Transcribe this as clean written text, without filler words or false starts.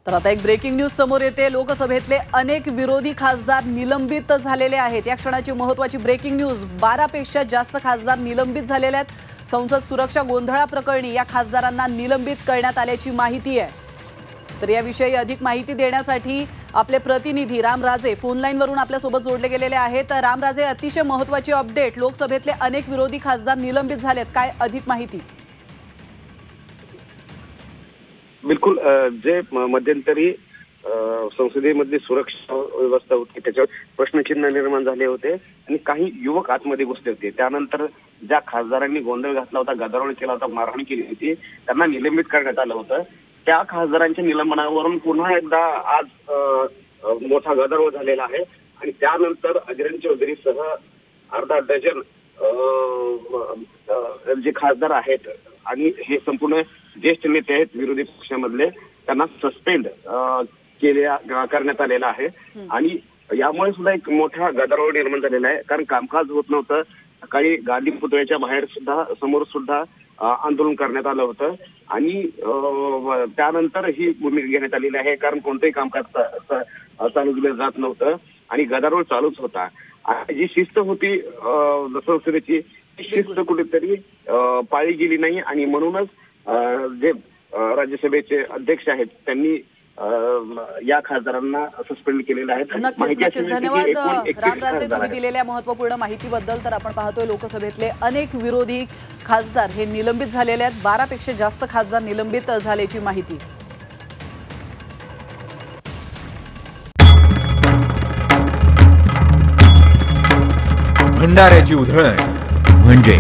तर आता एक ब्रेकिंग न्यूज समोर येते। लोकसभेतले अनेक विरोधी खासदार निलंबित झालेले आहेत। या क्षणाची महत्त्वाची ब्रेकिंग न्यूज, 12 पेक्षा जास्त खासदार निलंबित झालेले आहेत। संसद सुरक्षा गोंधळाप्रकरणी या खासदारांना निलंबित करण्यात आल्याची माहिती आहे। तर याविषयी अधिक माहिती देण्यासाठी आपले प्रतिनिधी रामराजे फोन लाईनवरून आपल्या सोबत जोडले गेलेले आहेत। रामराजे, अतिशय महत्त्वाची अपडेट, लोकसभेतले अनेक विरोधी खासदार निलंबित झालेत, काय अधिक माहिती? बिलकुल, जे मध्यंतरी संसदेमध्ये सुरक्षा व्यवस्था होती त्याच्यावर प्रश्नचिन्ह निर्माण झाले होते आणि काही युवक आतमध्ये घुसले होते। त्यानंतर ज्या खासदारांनी गोंधळ घातला होता, गदारोळ केला होता, मारहाण केली होती, त्यांना निलंबित करण्यात आलं होतं। त्या खासदारांच्या निलंबनावरून पुन्हा एकदा आज मोठा गदारोळ झालेला आहे आणि त्यानंतर अजय चौधरीसह अर्धा डझन जे खासदार आहेत आणि हे संपूर्ण ज्येष्ठ नेते आहेत विरोधी पक्षामधले, त्यांना सस्पेंड करण्यात आलेला आहे आणि यामुळे सुद्धा एक मोठा गदारोळ निर्माण झालेला आहे। कारण कामकाज होत नव्हतं। सकाळी गांधी पुतळ्याच्या बाहेर समोर सुद्धा आंदोलन करण्यात आलं होतं आणि त्यानंतर ही भूमिका घेण्यात आलेली आहे। कारण कोणतंही कामकाज चालू दिलं जात नव्हतं आणि गदारोळ चालूच होता। जी शिस्त होती संसदेची, शिस्त कुठेतरी पाळली गेली नाही आणि म्हणूनच जे राज्यसभेचे अध्यक्ष आहेत त्यांनी या खासदारांना सस्पेंड केलेलं आहे। नक्कीच धन्यवाद रामराजे, तुम्ही दिलेल्या महत्त्वपूर्ण माहितीबद्दल। तर आपण पाहतोय लोकसभेतले अनेक विरोधी खासदार हे निलंबित झालेले आहेत। 12 पेक्षा जास्त खासदार निलंबित झाल्याची माहिती। भंडाऱ्याची उधळण म्हणजे